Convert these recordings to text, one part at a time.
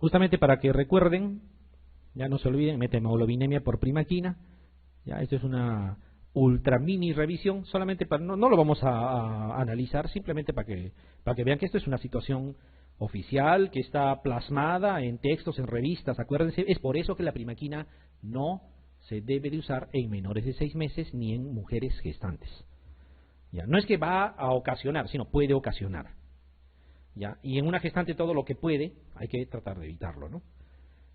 Justamente para que recuerden, ya no se olviden, metemoglobinemia por primaquina. Ya, esto es una ultra mini revisión, solamente para no lo vamos a analizar, simplemente para que vean que esto es una situación oficial, que está plasmada en textos, en revistas. Acuérdense, es por eso que la primaquina no se debe de usar en menores de 6 meses ni en mujeres gestantes. Ya, no es que va a ocasionar, sino puede ocasionar. Ya, y en una gestante todo lo que puede, hay que tratar de evitarlo, ¿no?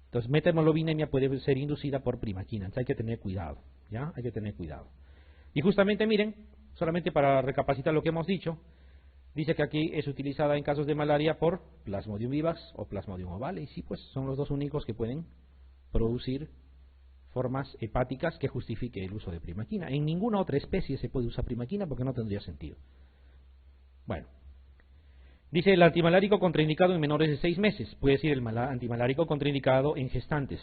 Entonces, metemoglobinemia puede ser inducida por primaquina, entonces hay que tener cuidado, ¿ya? Hay que tener cuidado. Y justamente, miren, solamente para recapacitar lo que hemos dicho, dice que aquí es utilizada en casos de malaria por Plasmodium vivax o Plasmodium ovale, y sí, pues son los dos únicos que pueden producir formas hepáticas que justifique el uso de primaquina. En ninguna otra especie se puede usar primaquina porque no tendría sentido. Bueno, dice el antimalárico contraindicado en menores de 6 meses, puede decir el antimalárico contraindicado en gestantes,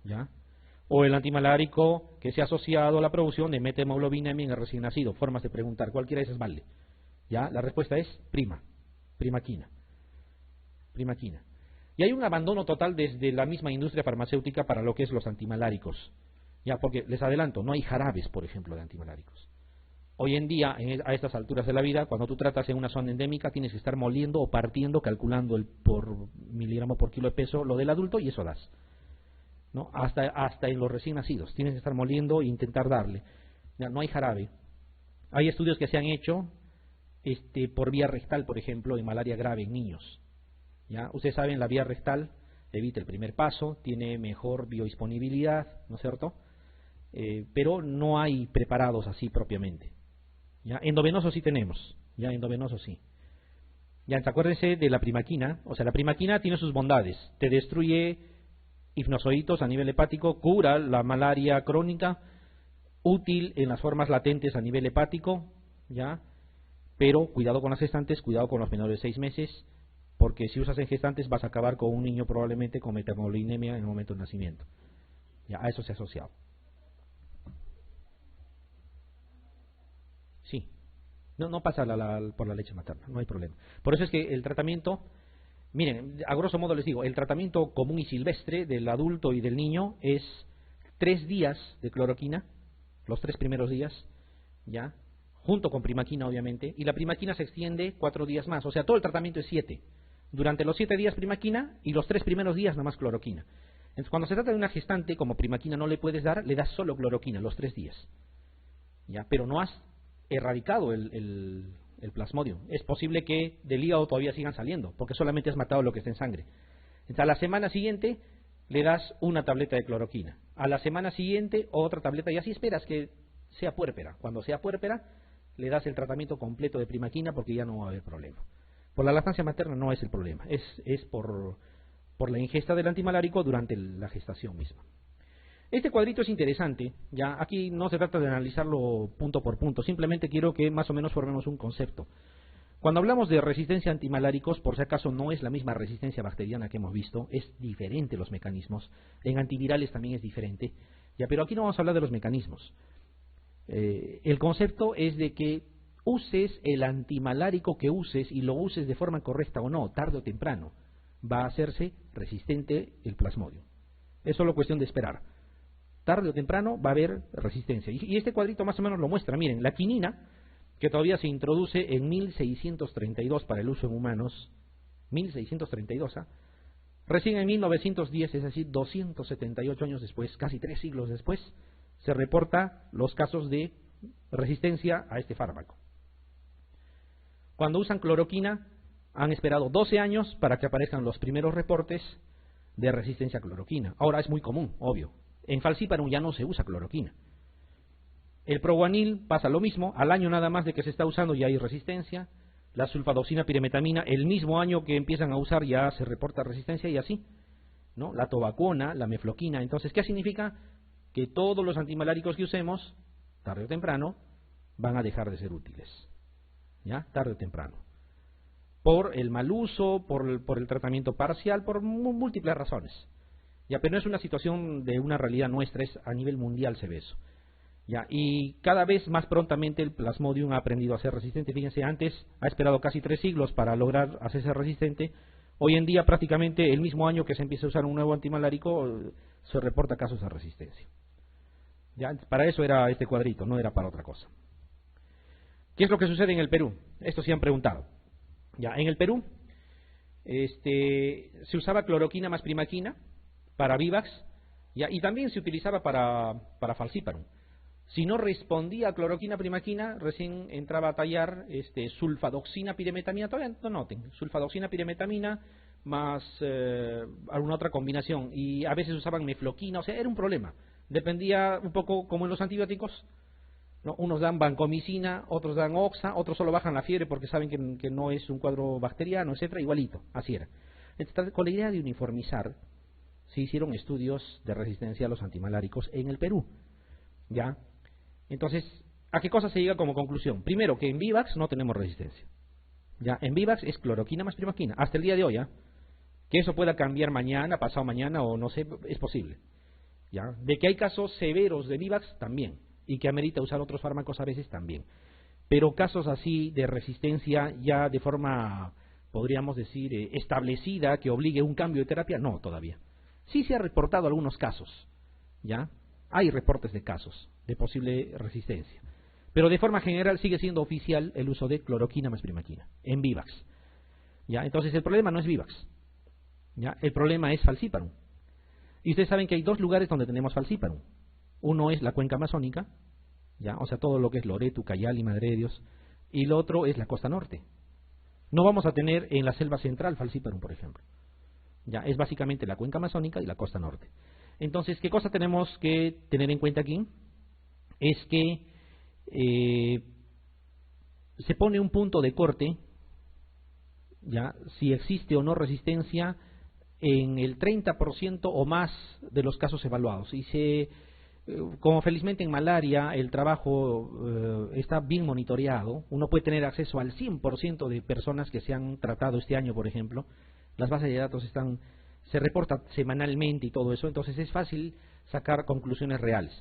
¿ya? O el antimalárico que se ha asociado a la producción de metemoglobinemia en el recién nacido. Formas de preguntar, cualquiera de esas vale. ¿Ya? La respuesta es primaquina. Y hay un abandono total desde la misma industria farmacéutica para lo que es los antimaláricos. Ya, porque les adelanto, no hay jarabes, por ejemplo, de antimaláricos. Hoy en día, a estas alturas de la vida, cuando tú tratas en una zona endémica, tienes que estar moliendo o partiendo, calculando el por miligramo por kilo de peso, lo del adulto, y eso das, ¿no? Hasta en los recién nacidos, tienes que estar moliendo e intentar darle. Ya, no hay jarabe. Hay estudios que se han hecho por vía rectal, por ejemplo, en malaria grave en niños. ¿Ya? Ustedes saben, la vía rectal evita el primer paso, tiene mejor biodisponibilidad, ¿no es cierto? Pero no hay preparados así propiamente. ¿Ya? Endovenoso sí tenemos, ya endovenoso sí. Ya, acuérdense de la primaquina, o sea, la primaquina tiene sus bondades, te destruye hipnozoitos a nivel hepático, cura la malaria crónica, útil en las formas latentes a nivel hepático, ¿ya? Pero cuidado con las gestantes, cuidado con los menores de 6 meses, porque si usas en gestantes vas a acabar con un niño probablemente con metemoglobinemia en el momento del nacimiento. Ya, a eso se ha asociado. Sí, no pasa por la leche materna, no hay problema. Por eso es que el tratamiento, miren, a grosso modo les digo, el tratamiento común y silvestre del adulto y del niño es 3 días de cloroquina, los 3 primeros días, ya, junto con primaquina obviamente, y la primaquina se extiende 4 días más, o sea, todo el tratamiento es 7. Durante los 7 días primaquina y los 3 primeros días nada más cloroquina. Entonces, cuando se trata de una gestante, como primaquina no le puedes dar, le das solo cloroquina los 3 días. ¿Ya? Pero no has erradicado el plasmodium. Es posible que del hígado todavía sigan saliendo, porque solamente has matado lo que está en sangre. Entonces, a la semana siguiente le das una tableta de cloroquina. A la semana siguiente otra tableta, y así esperas que sea puérpera. Cuando sea puérpera, le das el tratamiento completo de primaquina porque ya no va a haber problema. Por la lactancia materna no es el problema, es por la ingesta del antimalárico durante la gestación misma. Este cuadrito es interesante, ya aquí no se trata de analizarlo punto por punto, simplemente quiero que más o menos formemos un concepto. Cuando hablamos de resistencia a antimaláricos, por si acaso no es la misma resistencia bacteriana que hemos visto, es diferente los mecanismos, en antivirales también es diferente, ya, pero aquí no vamos a hablar de los mecanismos. El concepto es de que uses el antimalárico que uses y lo uses de forma correcta o no, tarde o temprano, va a hacerse resistente el plasmodium. Es solo cuestión de esperar. Tarde o temprano va a haber resistencia. Y este cuadrito más o menos lo muestra. Miren, la quinina, que todavía se introduce en 1632 para el uso en humanos, 1632, recién en 1910, es decir, 278 años después, casi 3 siglos después, se reporta los casos de resistencia a este fármaco. Cuando usan cloroquina, han esperado 12 años para que aparezcan los primeros reportes de resistencia a cloroquina. Ahora es muy común, obvio. En falciparum ya no se usa cloroquina. El proguanil pasa lo mismo, al año nada más de que se está usando ya hay resistencia. La sulfadoxina piremetamina, el mismo año que empiezan a usar ya se reporta resistencia y así, ¿no? La tobacuona, la mefloquina. Entonces, ¿qué significa? Que todos los antimaláricos que usemos, tarde o temprano, van a dejar de ser útiles. ¿Ya? Tarde o temprano. Por el mal uso, por el tratamiento parcial, por múltiples razones. Ya, pero no es una situación de una realidad nuestra, es a nivel mundial se ve eso. Ya, y cada vez más prontamente el plasmodium ha aprendido a ser resistente. Fíjense, antes ha esperado casi 3 siglos para lograr hacerse resistente. Hoy en día, prácticamente el mismo año que se empieza a usar un nuevo antimalárico, se reporta casos de resistencia. ¿Ya? Para eso era este cuadrito, no era para otra cosa. ¿Qué es lo que sucede en el Perú? Esto sí han preguntado. Ya, en el Perú se usaba cloroquina más primaquina para Vivax, ya, y también se utilizaba para Falciparum. Si no respondía a cloroquina primaquina, recién entraba a tallar sulfadoxina piremetamina, todavía no noten, sulfadoxina piremetamina más alguna otra combinación, y a veces usaban mefloquina, o sea, era un problema. Dependía un poco como en los antibióticos, ¿no? Unos dan vancomicina, otros dan oxa, otros solo bajan la fiebre porque saben que no es un cuadro bacteriano, etcétera, igualito, así era. Entonces, con la idea de uniformizar, se hicieron estudios de resistencia a los antimaláricos en el Perú, ¿ya? Entonces, ¿a qué cosa se llega como conclusión? Primero, que en Vivax no tenemos resistencia, ¿ya? En Vivax es cloroquina más primaquina, hasta el día de hoy, ¿ya? Que eso pueda cambiar mañana, pasado mañana, o no sé, es posible, ¿ya? De que hay casos severos de Vivax, también, y que amerita usar otros fármacos a veces, también. Pero casos así de resistencia ya de forma, podríamos decir, establecida, que obligue un cambio de terapia, no, todavía. Sí se ha reportado algunos casos, ¿ya? Hay reportes de casos de posible resistencia. Pero de forma general sigue siendo oficial el uso de cloroquina más primaquina en Vivax, ¿ya? Entonces el problema no es Vivax, ¿ya? El problema es Falciparum. Y ustedes saben que hay dos lugares donde tenemos Falciparum. Uno es la cuenca amazónica, ¿ya? O sea, todo lo que es Loreto, Cayali, Madre de Dios, y lo otro es la costa norte. No vamos a tener en la selva central Falciparum, por ejemplo. Ya, es básicamente la cuenca amazónica y la costa norte. Entonces, ¿qué cosa tenemos que tener en cuenta aquí? Es que se pone un punto de corte, ya, si existe o no resistencia en el 30% o más de los casos evaluados. Y como felizmente en malaria el trabajo está bien monitoreado, uno puede tener acceso al 100% de personas que se han tratado este año, por ejemplo. Las bases de datos se reportan semanalmente y todo eso, entonces es fácil sacar conclusiones reales.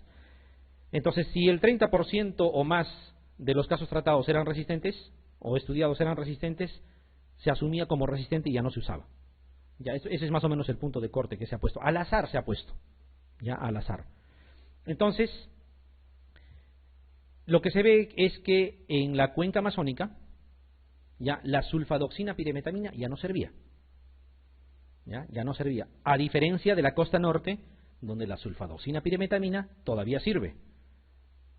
Entonces, si el 30% o más de los casos tratados eran resistentes, o estudiados eran resistentes, se asumía como resistente y ya no se usaba. Ya, ese es más o menos el punto de corte que se ha puesto. Al azar se ha puesto, ya, al azar. Entonces, lo que se ve es que en la cuenca amazónica, ya, la sulfadoxina piremetamina ya no servía. Ya no servía. A diferencia de la costa norte, donde la sulfadoxina piremetamina todavía sirve.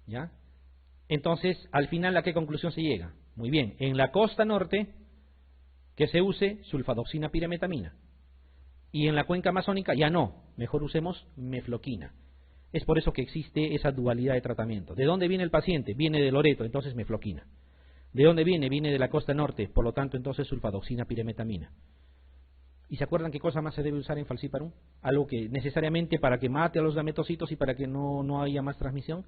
¿Ya? Entonces, al final, ¿a qué conclusión se llega? Muy bien, en la costa norte, que se use sulfadoxina piremetamina. Y en la cuenca amazónica ya no, mejor usemos mefloquina. Es por eso que existe esa dualidad de tratamiento. ¿De dónde viene el paciente? Viene de Loreto, entonces mefloquina. ¿De dónde viene? Viene de la costa norte, por lo tanto, entonces sulfadoxina piremetamina. ¿Y se acuerdan qué cosa más se debe usar en Falciparum? Algo que necesariamente para que mate a los gametocitos y para que no haya más transmisión.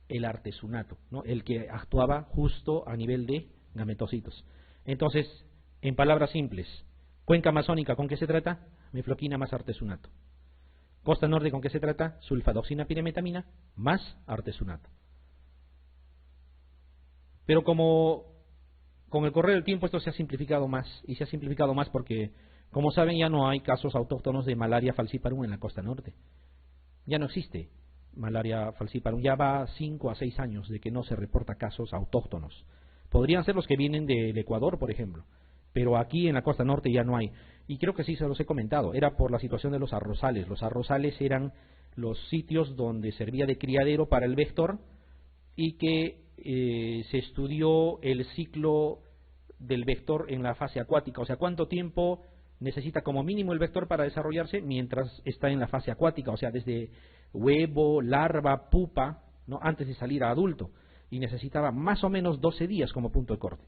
El artesunato, ¿no? El que actuaba justo a nivel de gametocitos. Entonces, en palabras simples, cuenca amazónica, ¿con qué se trata? Mefloquina más artesunato. Costa norte, ¿con qué se trata? Sulfadoxina piremetamina más artesunato. Pero como con el correr del tiempo esto se ha simplificado más, y se ha simplificado más porque, como saben, ya no hay casos autóctonos de malaria falciparum en la costa norte. Ya no existe malaria falciparum, ya va 5 a 6 años de que no se reporta casos autóctonos. Podrían ser los que vienen del Ecuador, por ejemplo, pero aquí en la costa norte ya no hay. Y creo que sí se los he comentado, era por la situación de los arrozales. Los arrozales eran los sitios donde servía de criadero para el vector y que se estudió el ciclo del vector en la fase acuática, o sea, cuánto tiempo necesita como mínimo el vector para desarrollarse mientras está en la fase acuática, o sea, desde huevo, larva, pupa, ¿no? Antes de salir a adulto, y necesitaba más o menos 12 días como punto de corte.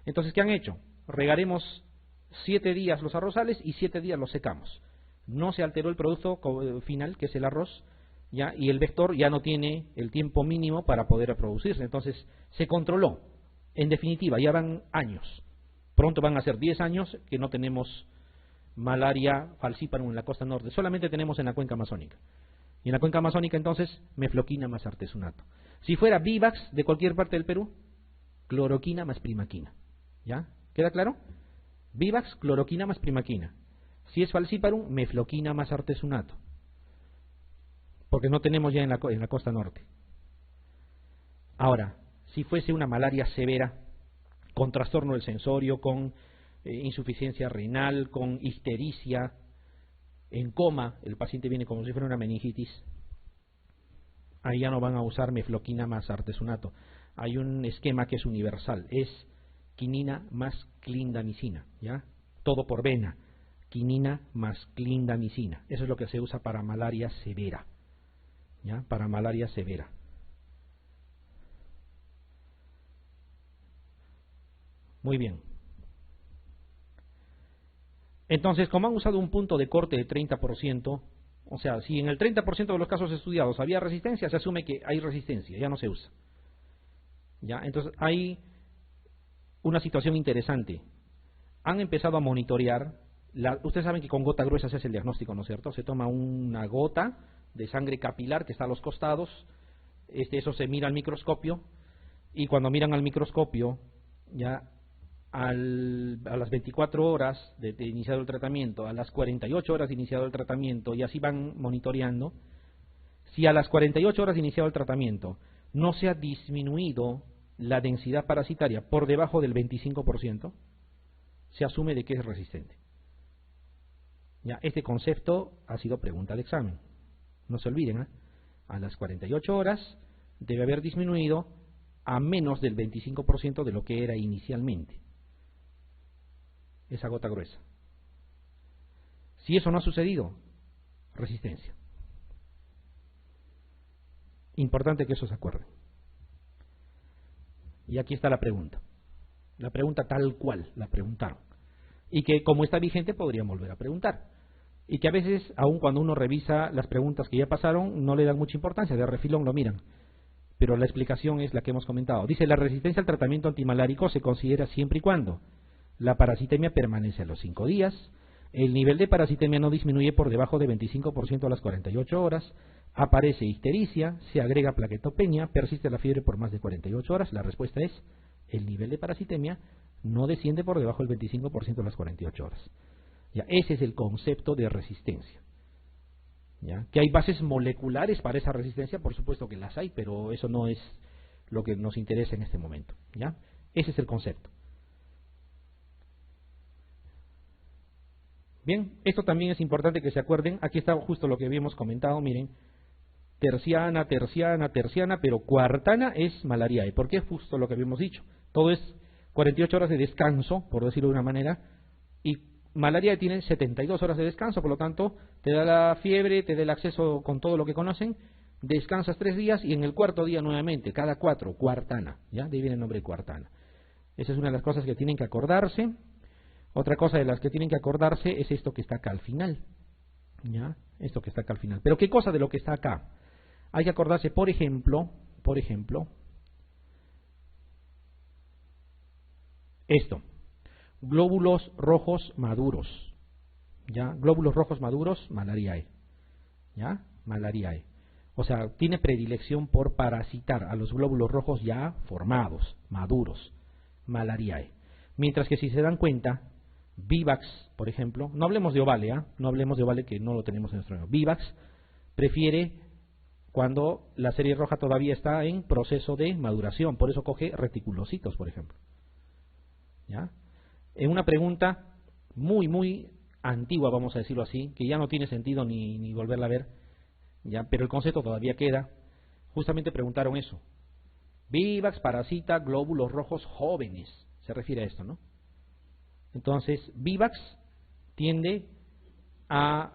Entonces, ¿qué han hecho? Regaremos 7 días los arrozales y 7 días los secamos. No se alteró el producto final, que es el arroz, ¿ya? Y el vector ya no tiene el tiempo mínimo para poder reproducirse. Entonces se controló. En definitiva, ya van años. Pronto van a ser 10 años que no tenemos malaria falciparum en la costa norte. Solamente tenemos en la cuenca amazónica. Y en la cuenca amazónica entonces mefloquina más artesunato. Si fuera Vivax de cualquier parte del Perú, cloroquina más primaquina. ¿Ya? ¿Queda claro? Vivax, cloroquina más primaquina. Si es falciparum, mefloquina más artesunato. Porque no tenemos ya en la costa norte. Ahora, si fuese una malaria severa, con trastorno del sensorio, con insuficiencia renal, con ictericia, en coma, el paciente viene como si fuera una meningitis, ahí ya no van a usar mefloquina más artesunato. Hay un esquema que es universal, es quinina más clindamicina, ¿ya? Todo por vena, quinina más clindamicina. Eso es lo que se usa para malaria severa, ¿ya? Para malaria severa. Muy bien. Entonces, como han usado un punto de corte de 30%, o sea, si en el 30% de los casos estudiados había resistencia, se asume que hay resistencia, ya no se usa. ¿Ya? Entonces, hay una situación interesante. Han empezado a monitorear, ustedes saben que con gota gruesa se hace el diagnóstico, ¿no es cierto? Se toma una gota de sangre capilar que está a los costados, eso se mira al microscopio, y cuando miran al microscopio, ya a las 24 horas de iniciado el tratamiento, a las 48 horas de iniciado el tratamiento, y así van monitoreando. Si a las 48 horas de iniciado el tratamiento no se ha disminuido la densidad parasitaria por debajo del 25%, se asume de que es resistente. Ya, este concepto ha sido pregunta de examen. No se olviden, a las 48 horas debe haber disminuido a menos del 25% de lo que era inicialmente esa gota gruesa. Si eso no ha sucedido, resistencia. Importante que eso se acuerde. Y aquí está la pregunta. La pregunta tal cual la preguntaron. Y que como está vigente podrían volver a preguntar. Y que a veces, aun cuando uno revisa las preguntas que ya pasaron, no le dan mucha importancia, de refilón lo miran. Pero la explicación es la que hemos comentado. Dice, la resistencia al tratamiento antimalárico se considera siempre y cuando la parasitemia permanece a los 5 días, el nivel de parasitemia no disminuye por debajo de 25% a las 48 horas, aparece ictericia, se agrega plaquetopenia, persiste la fiebre por más de 48 horas. La respuesta es, el nivel de parasitemia no desciende por debajo del 25% a las 48 horas. Ya, ese es el concepto de resistencia. ¿Ya? ¿Que hay bases moleculares para esa resistencia? Por supuesto que las hay, pero eso no es lo que nos interesa en este momento. ¿Ya? Ese es el concepto. Bien, esto también es importante que se acuerden. Aquí está justo lo que habíamos comentado, miren. Terciana, terciana, terciana, pero cuartana es malariae. ¿Por qué? Justo lo que habíamos dicho. Todo es 48 horas de descanso, por decirlo de una manera, y malariae tiene 72 horas de descanso, por lo tanto, te da la fiebre, te da el acceso con todo lo que conocen, descansas 3 días y en el cuarto día nuevamente, cada 4, cuartana. ¿Ya? De ahí viene el nombre cuartana. Esa es una de las cosas que tienen que acordarse. Otra cosa de las que tienen que acordarse es esto que está acá al final. ¿Ya? Esto que está acá al final. Pero ¿qué cosa de lo que está acá? Hay que acordarse, por ejemplo, esto. Glóbulos rojos maduros. ¿Ya? Glóbulos rojos maduros, malariae. ¿Ya? Malariae. O sea, tiene predilección por parasitar a los glóbulos rojos ya formados, maduros. Malariae. Mientras que si se dan cuenta, Vivax, por ejemplo, no hablemos de Ovale, no hablemos de Ovale que no lo tenemos en nuestro medio. Vivax prefiere cuando la serie roja todavía está en proceso de maduración, por eso coge reticulocitos, por ejemplo. ¿Ya? En una pregunta muy antigua, vamos a decirlo así, que ya no tiene sentido ni volverla a ver, ¿ya? Pero el concepto todavía queda. Justamente preguntaron eso. Vivax parasita glóbulos rojos jóvenes, se refiere a esto, ¿no? Entonces, Vivax tiende a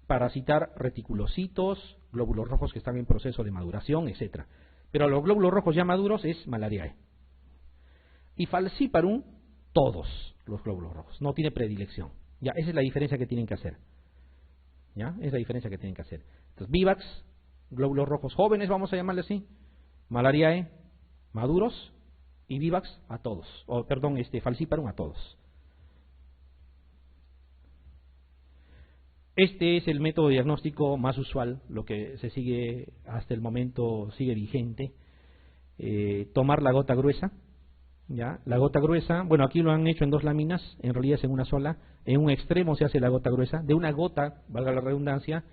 parasitar reticulocitos, glóbulos rojos que están en proceso de maduración, etcétera. Pero a los glóbulos rojos ya maduros es malariae. Y falciparum, todos los glóbulos rojos, no tiene predilección. Ya, esa es la diferencia que tienen que hacer. ¿Ya? Esa es la diferencia que tienen que hacer. Entonces, Vivax, glóbulos rojos jóvenes, vamos a llamarle así, malariae, maduros, y Vivax a todos, o perdón, falciparum a todos. Este es el método diagnóstico más usual, lo que se sigue hasta el momento, sigue vigente. Tomar la gota gruesa, ¿ya? La gota gruesa, bueno, aquí lo han hecho en dos láminas, en realidad es en una sola. En un extremo se hace la gota gruesa. De una gota, valga la redundancia,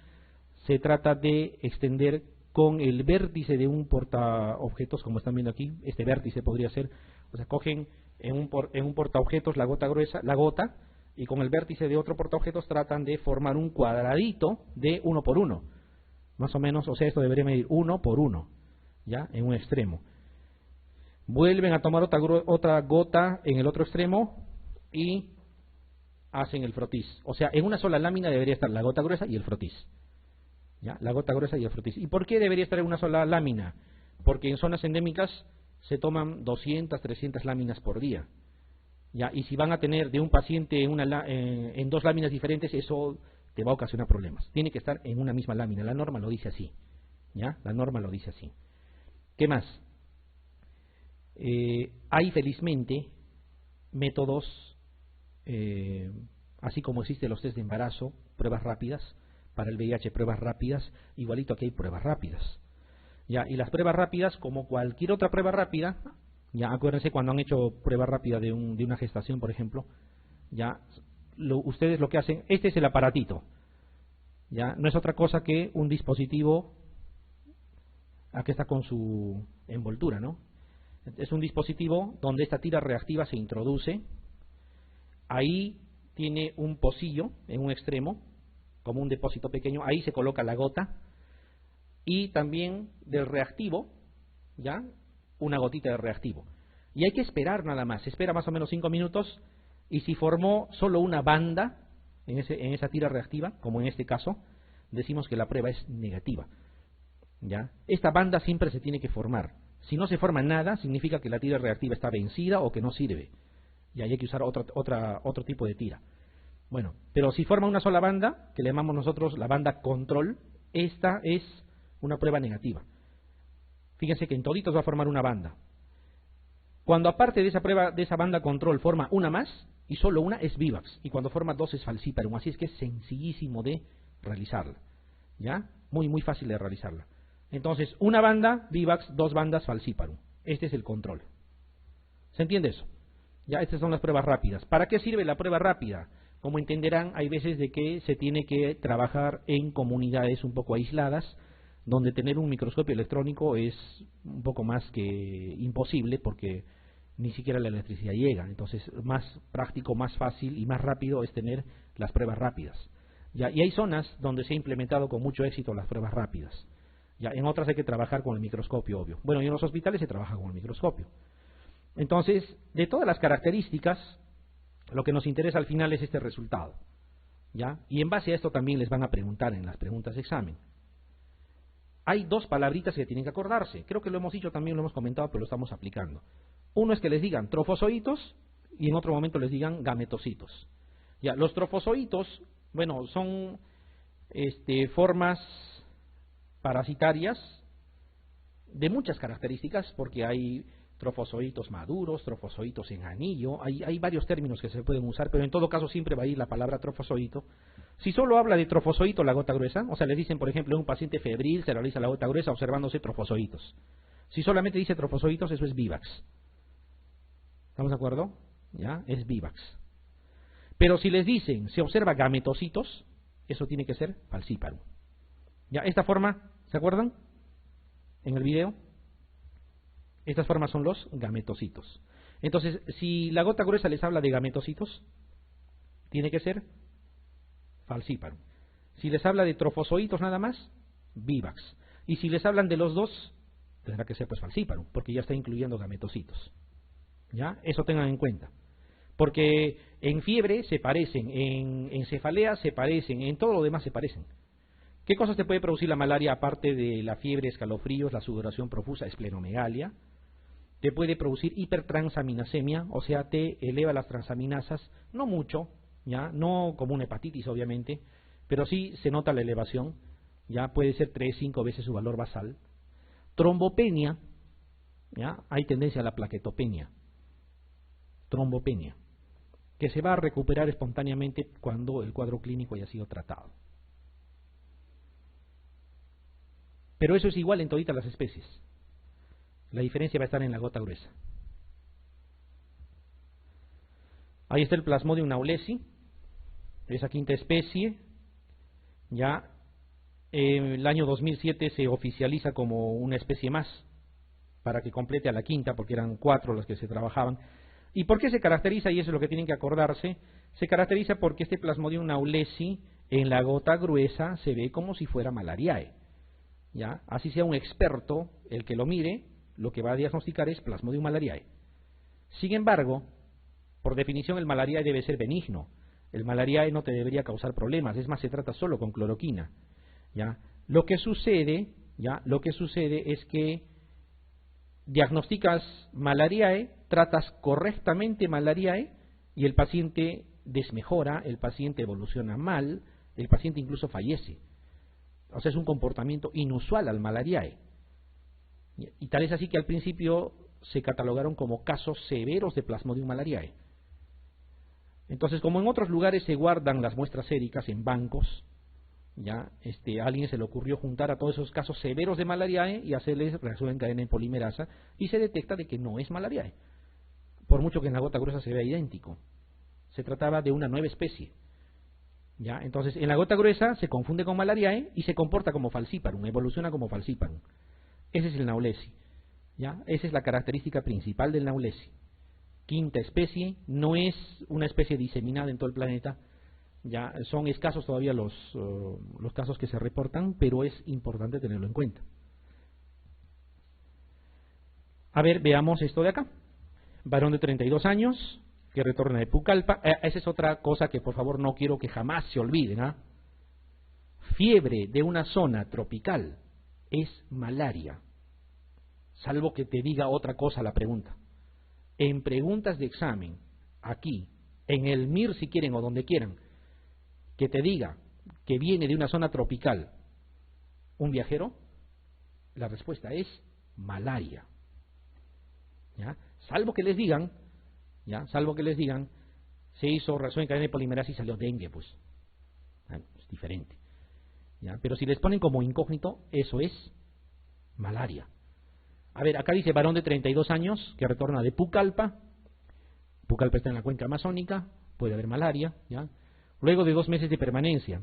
se trata de extender con el vértice de un portaobjetos, como están viendo aquí. Este vértice podría ser, o sea, cogen en un portaobjetos la gota gruesa, la gota, y con el vértice de otro portaobjetos tratan de formar un cuadradito de 1 por 1. Más o menos, o sea, esto debería medir 1 por 1, ¿ya? En un extremo. Vuelven a tomar otra gota en el otro extremo y hacen el frotis. O sea, en una sola lámina debería estar la gota gruesa y el frotis. ¿Ya? La gota gruesa y el frotis. ¿Y por qué debería estar en una sola lámina? Porque en zonas endémicas se toman 200, 300 láminas por día. ¿Ya? Y si van a tener de un paciente en dos láminas diferentes, eso te va a ocasionar problemas. Tiene que estar en una misma lámina. La norma lo dice así. ¿Ya? La norma lo dice así. ¿Qué más? Hay felizmente métodos, así como existen los test de embarazo, pruebas rápidas, para el VIH pruebas rápidas, igualito aquí hay pruebas rápidas. ¿Ya? Y las pruebas rápidas, como cualquier otra prueba rápida, ya acuérdense cuando han hecho prueba rápida de una gestación, por ejemplo, ya ustedes lo que hacen, este es el aparatito, ya no es otra cosa que un dispositivo, aquí está con su envoltura, ¿no? Es un dispositivo donde esta tira reactiva se introduce, ahí tiene un pocillo en un extremo, como un depósito pequeño, ahí se coloca la gota, y también del reactivo, ya, una gotita de reactivo. Y hay que esperar nada más, se espera más o menos 5 minutos, y si formó solo una banda en esa tira reactiva, como en este caso, decimos que la prueba es negativa. ¿Ya? Esta banda siempre se tiene que formar. Si no se forma nada, significa que la tira reactiva está vencida o que no sirve. Y ahí hay que usar otro tipo de tira. Bueno, pero si forma una sola banda, que le llamamos nosotros la banda control, esta es una prueba negativa. Fíjense que en toditos va a formar una banda. Cuando aparte de esa prueba, de esa banda control, forma una más, y solo una es Vivax. Y cuando forma dos es falciparum. Así es que es sencillísimo de realizarla. ¿Ya? Muy, muy fácil de realizarla. Entonces, una banda, Vivax, dos bandas, falciparum. Este es el control. ¿Se entiende eso? Ya, estas son las pruebas rápidas. ¿Para qué sirve la prueba rápida? Como entenderán, hay veces de que se tiene que trabajar en comunidades un poco aisladas, donde tener un microscopio electrónico es un poco más que imposible, porque ni siquiera la electricidad llega. Entonces, más práctico, más fácil y más rápido es tener las pruebas rápidas. Ya, y hay zonas donde se ha implementado con mucho éxito las pruebas rápidas. Ya, en otras hay que trabajar con el microscopio, obvio. Bueno, y en los hospitales se trabaja con el microscopio. Entonces, de todas las características, lo que nos interesa al final es este resultado. ¿Ya? Y en base a esto también les van a preguntar en las preguntas de examen. Hay dos palabritas que tienen que acordarse. Creo que lo hemos dicho también, lo hemos comentado, pero lo estamos aplicando. Uno es que les digan trofozoitos y en otro momento les digan gametocitos. Ya, los trofozoitos, bueno, son formas parasitarias de muchas características, porque hay trofozoitos maduros, trofozoitos en anillo, hay varios términos que se pueden usar, pero en todo caso siempre va a ir la palabra trofozoito. Si solo habla de trofozoito la gota gruesa, o sea, les dicen, por ejemplo, en un paciente febril se realiza la gota gruesa observándose trofozoitos. Si solamente dice trofozoitos, eso es Vivax. ¿Estamos de acuerdo? ¿Ya? Es Vivax. Pero si les dicen, se observa gametocitos, eso tiene que ser falciparum. ¿Ya? Esta forma, ¿se acuerdan? En el video. Estas formas son los gametocitos. Entonces, si la gota gruesa les habla de gametocitos, tiene que ser falciparum. Si les habla de trofozoitos nada más, Vivax. Y si les hablan de los dos, tendrá que ser pues falciparum, porque ya está incluyendo gametocitos. ¿Ya? Eso tengan en cuenta. Porque en fiebre se parecen, en cefalea se parecen, en todo lo demás se parecen. ¿Qué cosas te puede producir la malaria aparte de la fiebre, escalofríos, la sudoración profusa, esplenomegalia? Te puede producir hipertransaminasemia, o sea, te eleva las transaminasas, no mucho, ya, no como una hepatitis obviamente, pero sí se nota la elevación, ya puede ser 3-5 veces su valor basal. Trombopenia, ya, hay tendencia a la plaquetopenia. Trombopenia, que se va a recuperar espontáneamente cuando el cuadro clínico haya sido tratado. Pero eso es igual en toditas las especies. La diferencia va a estar en la gota gruesa. Ahí está el Plasmodium naulesi, esa quinta especie. Ya el año 2007 se oficializa como una especie más, para que complete a la quinta, porque eran 4 las que se trabajaban. ¿Y por qué se caracteriza? Y eso es lo que tienen que acordarse. Se caracteriza porque este Plasmodium naulesi en la gota gruesa se ve como si fuera malariae. ¿Ya? Así sea un experto el que lo mire, lo que va a diagnosticar es Plasmodium malariae. Sin embargo, por definición el malariae debe ser benigno. El malariae no te debería causar problemas, es más, se trata solo con cloroquina. ¿Ya? Lo que sucede es que diagnosticas malariae, tratas correctamente malariae y el paciente desmejora, el paciente evoluciona mal, el paciente incluso fallece. O sea, es un comportamiento inusual al malariae. Y tal es así que al principio se catalogaron como casos severos de Plasmodium malariae. Entonces, como en otros lugares se guardan las muestras séricas en bancos, ya a alguien se le ocurrió juntar a todos esos casos severos de malariae y hacerles reacción en cadena en polimerasa y se detecta de que no es malariae, por mucho que en la gota gruesa se vea idéntico. Se trataba de una nueva especie. ¿Ya? Entonces, en la gota gruesa se confunde con malariae y se comporta como falciparum, evoluciona como falciparum. Ese es el naulesi. ¿Ya? Esa es la característica principal del naulesi. Quinta especie, no es una especie diseminada en todo el planeta. Ya son escasos todavía los casos que se reportan, pero es importante tenerlo en cuenta. A ver, veamos esto de acá. Varón de 32 años, que retorna de Pucallpa. Esa es otra cosa que por favor no quiero que jamás se olviden. Fiebre de una zona tropical es malaria, salvo que te diga otra cosa la pregunta. En preguntas de examen, aquí, en el MIR si quieren o donde quieran, que te diga que viene de una zona tropical un viajero, la respuesta es malaria. ¿Ya? Salvo que les digan, se hizo reacción en cadena de polimerasa y salió dengue, pues. Es diferente. ¿Ya? Pero si les ponen como incógnito, eso es malaria. A ver, acá dice varón de 32 años que retorna de Pucallpa. Pucallpa está en la cuenca amazónica, puede haber malaria, ¿ya? Luego de 2 meses de permanencia.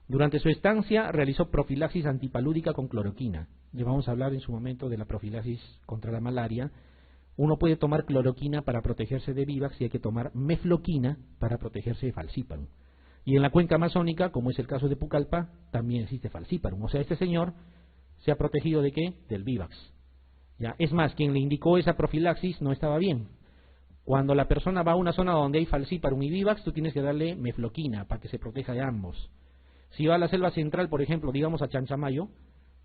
Durante su estancia realizó profilaxis antipalúdica con cloroquina. Ya vamos a hablar en su momento de la profilaxis contra la malaria. Uno puede tomar cloroquina para protegerse de vivax y hay que tomar mefloquina para protegerse de falciparum. Y en la cuenca amazónica, como es el caso de Pucallpa, también existe falciparum. O sea, este señor se ha protegido ¿de qué? Del vivax. ¿Ya? Es más, quien le indicó esa profilaxis no estaba bien. Cuando la persona va a una zona donde hay falciparum y vivax, tú tienes que darle mefloquina para que se proteja de ambos. Si va a la selva central, por ejemplo, digamos a Chanchamayo,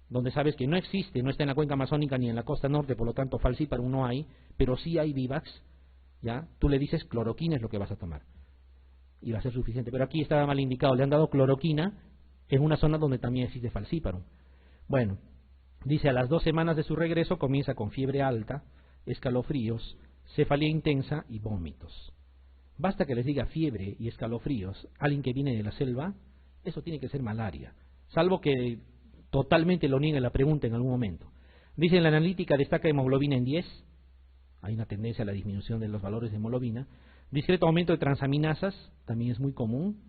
donde sabes que no existe, no está en la cuenca amazónica ni en la costa norte, por lo tanto falciparum no hay, pero sí hay vivax, ¿ya? Tú le dices cloroquina es lo que vas a tomar y va a ser suficiente. Pero aquí estaba mal indicado, le han dado cloroquina en una zona donde también existe falciparum. Bueno, dice a las 2 semanas de su regreso comienza con fiebre alta, escalofríos, cefalea intensa y vómitos. Basta que les diga fiebre y escalofríos, alguien que viene de la selva, eso tiene que ser malaria, salvo que totalmente lo niegue la pregunta en algún momento. Dice en la analítica destaca hemoglobina en 10, hay una tendencia a la disminución de los valores de hemoglobina, discreto aumento de transaminasas, también es muy común.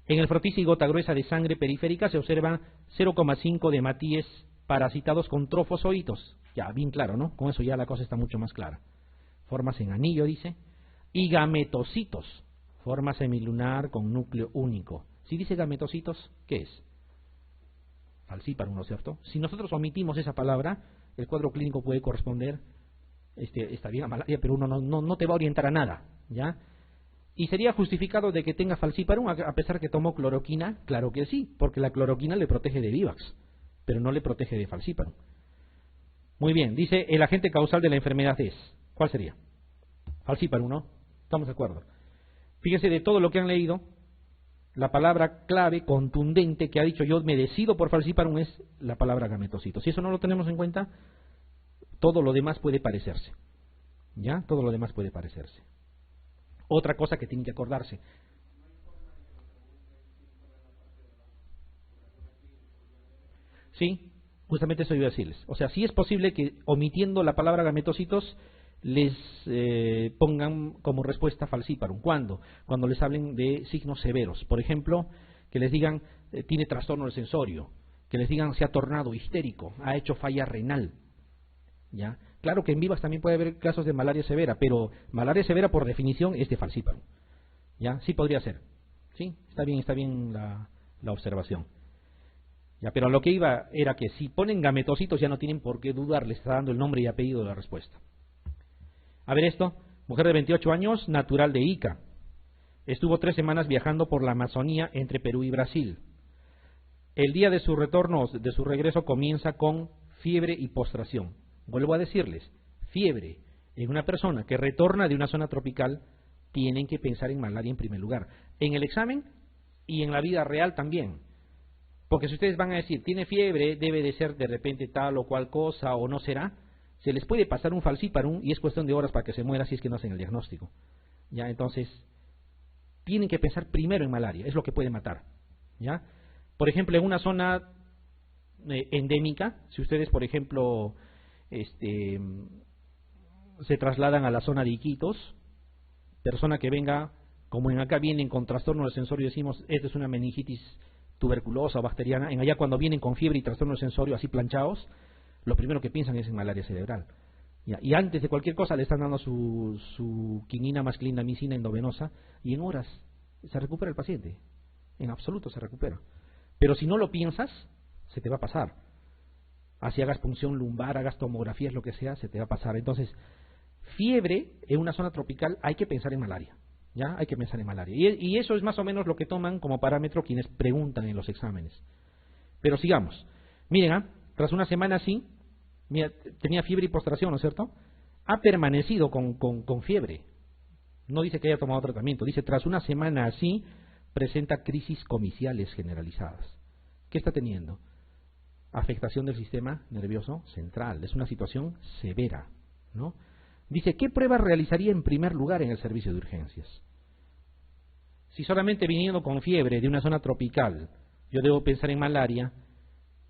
En el frotice y gota gruesa de sangre periférica se observa 0,5 de hematíes parasitados con trofozoitos, ya bien claro, ¿no? Con eso ya la cosa está mucho más clara. Formas en anillo, dice, y gametocitos, forma semilunar con núcleo único. Si dice gametocitos, ¿qué es? Falciparum, ¿no es cierto? Si nosotros omitimos esa palabra, el cuadro clínico puede corresponder, está bien a malaria, pero uno no te va a orientar a nada, ¿ya? ¿Y sería justificado de que tenga falciparum a pesar que tomó cloroquina? Claro que sí, porque la cloroquina le protege de vivax, pero no le protege de falciparum. Muy bien, dice el agente causal de la enfermedad es, ¿cuál sería? Falciparum, ¿no? Estamos de acuerdo. Fíjese, de todo lo que han leído, la palabra clave, contundente, que ha dicho yo me decido por falciparum es la palabra gametocito. Si eso no lo tenemos en cuenta, todo lo demás puede parecerse. ¿Ya? Todo lo demás puede parecerse. Otra cosa que tienen que acordarse. Sí, justamente eso iba a decirles. O sea, sí es posible que omitiendo la palabra gametocitos les pongan como respuesta falciparum. ¿Cuándo? Cuando les hablen de signos severos. Por ejemplo, que les digan tiene trastorno del sensorio, que les digan se ha tornado histérico, ha hecho falla renal. ¿Ya? Claro que en vivas también puede haber casos de malaria severa, pero malaria severa por definición es de falciparum. ¿Ya? Sí podría ser. ¿Sí? Está bien la observación. Ya, pero a lo que iba era que si ponen gametocitos ya no tienen por qué dudar, les está dando el nombre y apellido de la respuesta. A ver esto, mujer de 28 años, natural de Ica. Estuvo 3 semanas viajando por la Amazonía entre Perú y Brasil. El día de su retorno, de su regreso, comienza con fiebre y postración. Vuelvo a decirles, fiebre en una persona que retorna de una zona tropical, tienen que pensar en malaria en primer lugar. En el examen y en la vida real también. Porque si ustedes van a decir, tiene fiebre, debe de ser de repente tal o cual cosa o no será, se les puede pasar un falciparum y es cuestión de horas para que se muera si es que no hacen el diagnóstico. ¿Ya? Entonces, tienen que pensar primero en malaria, es lo que puede matar. ¿Ya? Por ejemplo, en una zona endémica, si ustedes, por ejemplo, se trasladan a la zona de Iquitos, persona que venga, como en acá vienen con trastorno del sensorio, decimos, esta es una meningitis tuberculosa o bacteriana, en allá cuando vienen con fiebre y trastorno del sensorio así planchados, lo primero que piensan es en malaria cerebral. ¿Ya? Y antes de cualquier cosa le están dando su quinina más clindamicina endovenosa y en horas se recupera el paciente, en absoluto se recupera. Pero si no lo piensas, se te va a pasar. Así hagas punción lumbar, hagas tomografías, lo que sea, se te va a pasar. Entonces, fiebre en una zona tropical hay que pensar en malaria. ¿Ya? Hay que pensar en malaria. Y eso es más o menos lo que toman como parámetro quienes preguntan en los exámenes. Pero sigamos. Miren, tras una semana así, mira, tenía fiebre y postración, ¿no es cierto? Ha permanecido con fiebre. No dice que haya tomado tratamiento. Dice, tras una semana así, presenta crisis comiciales generalizadas. ¿Qué está teniendo? Afectación del sistema nervioso central. Es una situación severa, ¿no? Dice, ¿qué pruebas realizaría en primer lugar en el servicio de urgencias? Si solamente viniendo con fiebre de una zona tropical, yo debo pensar en malaria.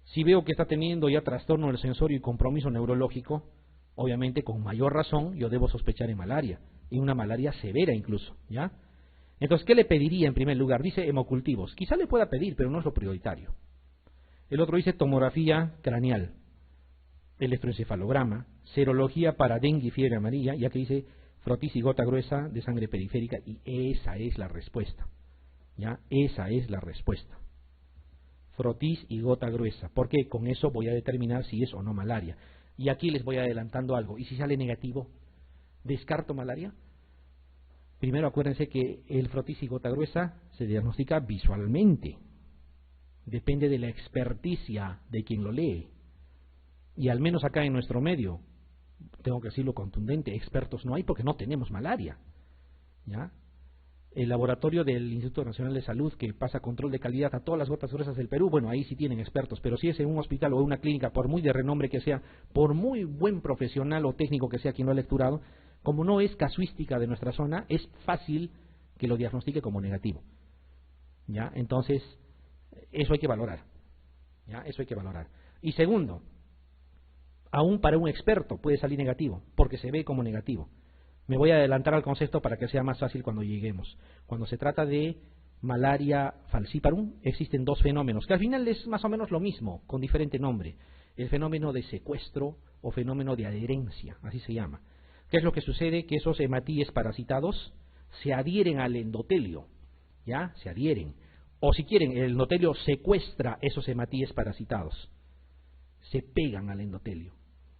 Si veo que está teniendo ya trastorno del sensorio y compromiso neurológico, obviamente con mayor razón yo debo sospechar en malaria, y una malaria severa incluso, ¿ya? Entonces, ¿qué le pediría en primer lugar? Dice hemocultivos. Quizá le pueda pedir, pero no es lo prioritario. El otro dice tomografía craneal, electroencefalograma, serología para dengue y fiebre amarilla, ya que dice frotis y gota gruesa de sangre periférica, y esa es la respuesta. ¿Ya? Esa es la respuesta. Frotis y gota gruesa, porque con eso voy a determinar si es o no malaria. Y aquí les voy adelantando algo. ¿Y si sale negativo? ¿Descarto malaria? Primero acuérdense que el frotis y gota gruesa se diagnostica visualmente. Depende de la experticia de quien lo lee. Y al menos acá en nuestro medio, tengo que decirlo contundente, expertos no hay porque no tenemos malaria. ¿Ya? El laboratorio del Instituto Nacional de Salud, que pasa control de calidad a todas las gotas gruesas del Perú, bueno, ahí sí tienen expertos, pero si es en un hospital o en una clínica, por muy de renombre que sea, por muy buen profesional o técnico que sea quien lo ha lecturado, como no es casuística de nuestra zona, es fácil que lo diagnostique como negativo. ¿Ya? Entonces, eso hay que valorar. ¿Ya? Eso hay que valorar. Y segundo, aún para un experto puede salir negativo, porque se ve como negativo. Me voy a adelantar al concepto para que sea más fácil cuando lleguemos. Cuando se trata de malaria falciparum, existen dos fenómenos, que al final es más o menos lo mismo, con diferente nombre. El fenómeno de secuestro o fenómeno de adherencia, así se llama. ¿Qué es lo que sucede? Que esos hematíes parasitados se adhieren al endotelio, ¿ya? Se adhieren. O si quieren, el endotelio secuestra esos hematíes parasitados. Se pegan al endotelio.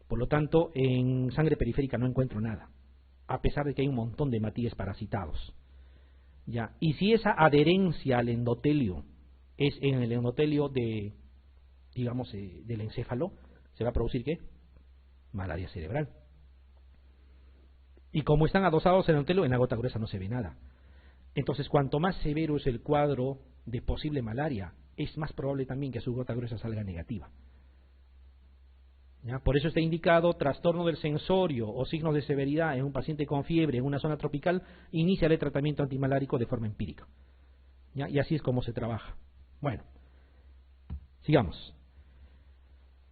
Por lo tanto, en sangre periférica no encuentro nada, a pesar de que hay un montón de hematíes parasitados. ¿Ya? Y si esa adherencia al endotelio es en el endotelio de, digamos, del encéfalo, ¿se va a producir qué? Malaria cerebral. Y como están adosados en el endotelio, en la gota gruesa no se ve nada. Entonces, cuanto más severo es el cuadro de posible malaria, es más probable también que su gota gruesa salga negativa. ¿Ya? Por eso está indicado trastorno del sensorio o signos de severidad en un paciente con fiebre en una zona tropical, iníciale el tratamiento antimalárico de forma empírica. ¿Ya? Y así es como se trabaja. Bueno, sigamos.